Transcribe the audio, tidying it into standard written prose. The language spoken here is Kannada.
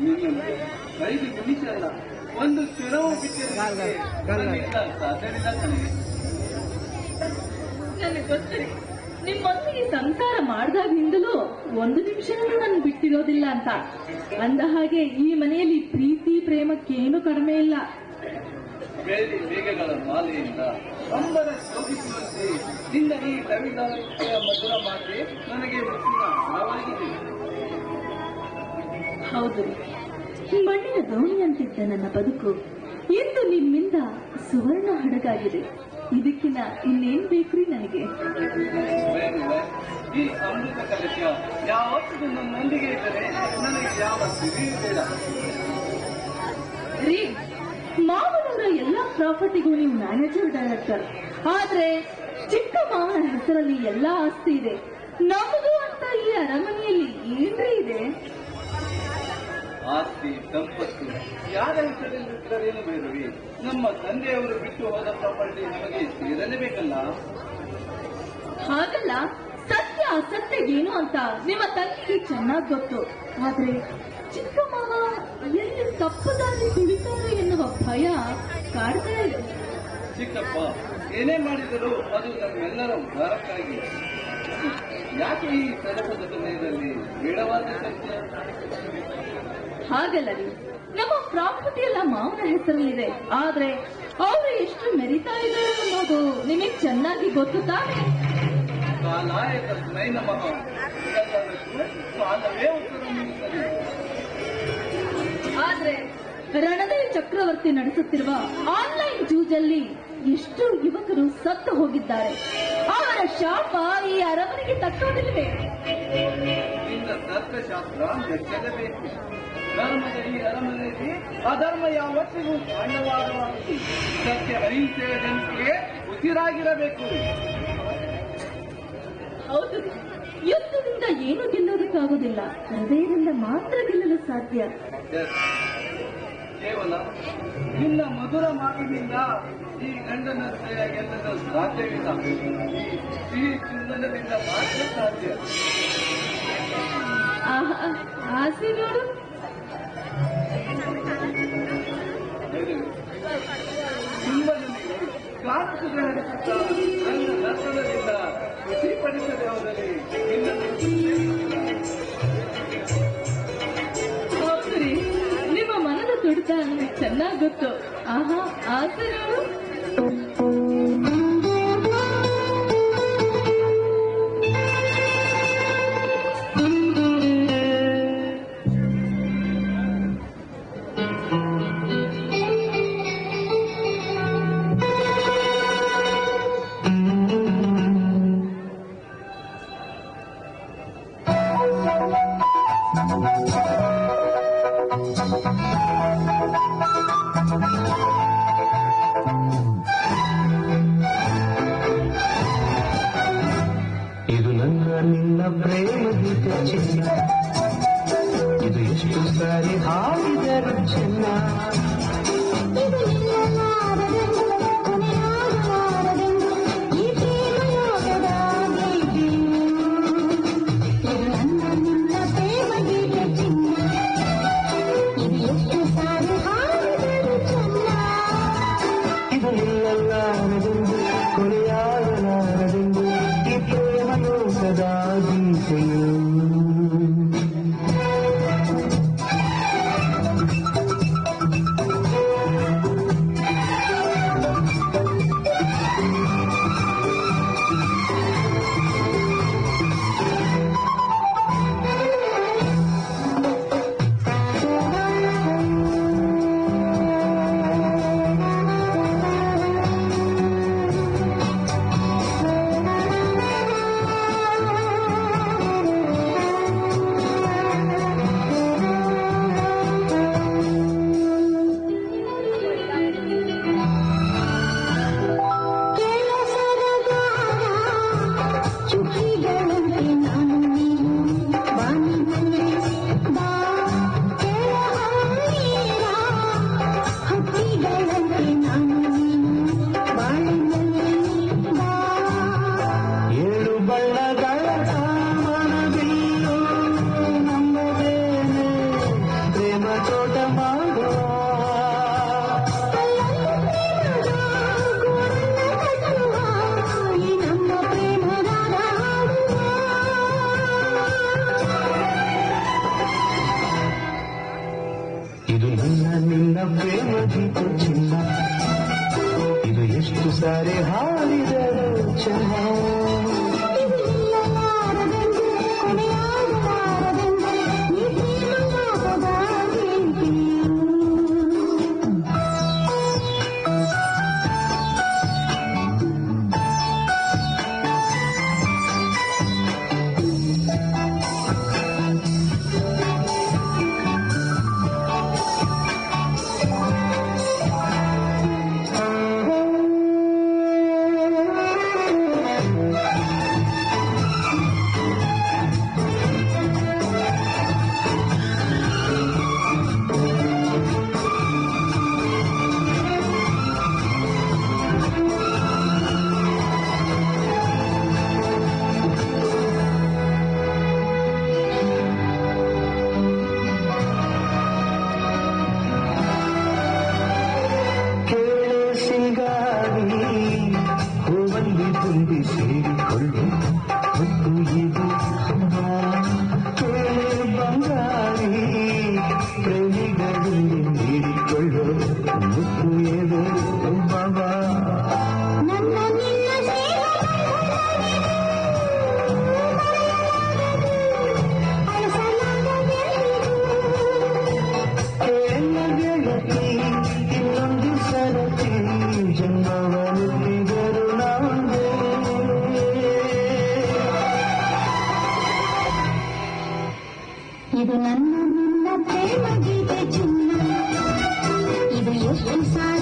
ನಿನ್ನಂತೆ 5 ನಿಮಿಷ ಅಲ್ಲ, ಒಂದು ಕ್ಷಣವೂ ಬಿಟ್ಟಿರಲಿಕ್ಕೆ ಸಾಧ್ಯವಿಲ್ಲ ಕಣೆ. ನನಗೆ ಗೊತ್ತಿದೆ, ನಿಮ್ಮೊಂದಿಗೆ ಸಂಸಾರ ಮಾಡಿದಾಗಿನಿಂದಲೂ 1 ನಿಮಿಷನೂ ನಾನು ಬಿಟ್ಟಿರೋದಿಲ್ಲ ಅಂತ. ಅಂದ ಹಾಗೆ ಈ ಮನೆಯಲ್ಲಿ ಪ್ರೀತಿ ಪ್ರೇಮಕ್ಕೇನು ಕಡಿಮೆ ಇಲ್ಲ. ಬೆಳ್ಳಿ ಮೇಘಗಳ ಮಾಲೆಯಿಂದ ಅಂಬರ ಶೋಭಿಸುವಂತೆ ನಿನ್ನ ಈ ರವಿದಾರಿಕೆಯ ಮಧುರ ಮಾತೆ ನನಗೆ ಮುತ್ತಿನ ಹಾರವಾಗಿದೆ. ಹೌದು, ಮಣ್ಣಿನ ದೋಣಿಯಂತಿದ್ದ ನನ್ನ ಬದುಕು ಇಂದು ನಿಮ್ಮಿಂದ ಸುವರ್ಣ ಹಡಗಾಗಿದೆ. ಇದಕ್ಕಿಂತ ಇನ್ನೇನ್ ಬೇಕ್ರಿ ನನಗೆ? ಈ ಅಮೃತ ಕಲಶ ಯಾವತ್ತಿಗೂ ನನ್ನೊಂದಿಗೆ ಇದ್ದರೆ ನನಗೆ ಯಾವ ಬೇಡ. ರೀ, ಮಾವನವರ ಎಲ್ಲಾ ಪ್ರಾಪರ್ಟಿಗೂ ನೀವು ಮ್ಯಾನೇಜರ್ ಡೈರೆಕ್ಟರ್. ಆದ್ರೆ ಚಿಕ್ಕ ಮಾವನ ಹೆಸರಲ್ಲಿ ಎಲ್ಲಾ ಆಸ್ತಿ ಇದೆ. ನಮ್ಮದು ಅಂತ ಈ ಅರಮನೆಯಲ್ಲಿ ಏನ್ರಿ ಇದೆ? ಆಸ್ತಿ ಸಂಪತ್ತು ಯಾರ ಹೆಸರಲ್ಲಿದ್ದರೇನು ಬೇಡವಿ? ನಮ್ಮ ತಂದೆಯವರು ಬಿಟ್ಟು ಹೋದ ಪ್ರಾಪರ್ಟಿ ನಮಗೆ ಸೇರಲೇಬೇಕಲ್ಲ. ಹಾಗಲ್ಲ, ಸತ್ಯ ಅಸತ್ಯ ಏನು ಅಂತ ನಿಮ್ಮ ತಂದೆಗೆ ಚೆನ್ನಾಗಿ ಗೊತ್ತು. ಆದ್ರೆ ಚಿಕ್ಕ ಮಾವ ಎಲ್ಲಿ ತಪ್ಪದಾಗಿ ತುಳಿತಾರೆ ಎನ್ನುವ ಭಯ ಕಾಡ್ತಾ ಇದೆ. ಚಿಕ್ಕಪ್ಪ ಏನೇ ಮಾಡಿದರೂ ಅದು ನಮ್ಮೆಲ್ಲರ ಉದ್ಧಾರಕ್ಕಾಗಿ. ಯಾಕೆ ಈ ಸದಪದ ಸಮಯದಲ್ಲಿ ಬೇಡವಾದ ಸತ್ಯ? ಹಾಗಲ್ಲ ರೀ, ನಮ್ಮ ಪ್ರಾಪರ್ಟಿ ಎಲ್ಲ ಮಾವನ ಹೆಸರಲ್ಲಿದೆ. ಆದ್ರೆ ಅವರು ಎಷ್ಟು ಮೆರಿತಾ ಇದ್ದಾರೆ ಅನ್ನೋದು ನಿಮಗೆ ಚೆನ್ನಾಗಿ ಗೊತ್ತು ತಾನೆ. ಕಾಲಾಯ ತಸ್ಮೈ ನಮಃ. ಎಲ್ಲದಕ್ಕೂ ಕಾಲವೇ ಉತ್ತರ ನೀಡುತ್ತದೆ. ಆದ್ರೆ ರಣದೇವಿ ಚಕ್ರವರ್ತಿ ನಡೆಸುತ್ತಿರುವ ಆನ್ಲೈನ್ ಜೂಜಲ್ಲಿ ಎಷ್ಟು ಯುವಕರು ಸತ್ತು ಹೋಗಿದ್ದಾರೆ. ಅವರ ಶಾಪ ಈ ಅರಮನೆಗೆ ತಟ್ಟೋದಿಲ್ವೇ? ನಿನ್ನ ತರ್ಕಶಾಸ್ತ್ರ ಮೆಚ್ಚಲೇಬೇಕು. ಧರ್ಮದ ಈ ಅರಮನೆಯಲ್ಲಿ ಅಧರ್ಮ ಯಾವತ್ತಿಗೂ ಕಾಂಡವಾಗಬಾರದು. ಸತ್ಯ ಅಹಿಂಸೆಯ ಜನತೆಗೆ ಉಸಿರಾಗಿರಬೇಕು. ಹೌದು, ಯುದ್ಧದಿಂದ ಏನು ಗೆಲ್ಲೋದಕ್ಕಾಗೋದಿಲ್ಲ, ಹೃದಯದಿಂದ ಮಾತ್ರ ಗೆಲ್ಲಲು ಸಾಧ್ಯ. ಕೇವಲ ನಿನ್ನ ಮಧುರ ಮಾತಿನಿಂದ ಈ ಗಂಡನ ಹೃದಯ ಗೆಲ್ಲಲು ಸಾಧ್ಯವಿಲ್ಲ. ಈ ಸಿಹಿ ಚುಂಬನದಿಂದ ಮಾತ್ರ ಸಾಧ್ಯ. ಆಸೆ ನೋಡು. ಚುಂಬನದಲ್ಲಿ ಕಾತುಕ ಹರಿಸುತ್ತಾ ನನ್ನ ನರ್ತನದಿಂದ ಖುಷಿಪಡಿಸದೆ ಹೋದಲ್ಲಿ ಹೌದ್ರಿ, ನಿಮ್ಮ ಮನದ ತುಡಿತ ನನಗೆ ಚೆನ್ನಾಗಿ ಗೊತ್ತು. ಆಹಾ, ಆಸೆ ನೋಡು. ಇದು ನಿನ್ನ ಪ್ರೇಮ ಗೀತ ಚಿನ್ನ, ಇದು ಎಷ್ಟು ಸಾರಿ ಹಾಡಿದರು ಚೆನ್ನ. ಇದು ನಿಲ್ಲಲಾರದೆಂದು ಕೊನೆಯಾಗಲಾರದೆಂದು ಈ ಪ್ರೇಮನು ಸದಾ ಗೀತೆಯು. ಇದು ನಿನ್ನ ಪ್ರೇಮ ಗೀತೆ ಚಿನ್ನ, ಇದು ಎಷ್ಟು ಸಾರಿ ಹಾಡಿದರು ಚೆನ್ನ. ಹೂವಲ್ಲಿ ತುಂಬಿ ಸೇರಿಕೊಳ್ಳು ಮುತ್ತು ಇದು ಕೇಳೆ ಬಂಗಾರಿ, ಪ್ರೇಮಿಗಳಲ್ಲಿ ನೀಡಿಕೊಳ್ಳು ಮುತ್ತು ಇದು ಬಾಬಾ. ಕೇಳ ಗೆಳತಿ ಇನ್ನೊಂದು ಸರತಿ ಜನ್ಮವನ್ನುತ್ತಿದರು ನಾವೇ. ಇದು ನನ್ನ ಪ್ರೇಮ ಗೀತೆ ಚಿನ್ನ, ಇದು ಎಷ್ಟು ಸಾರಿ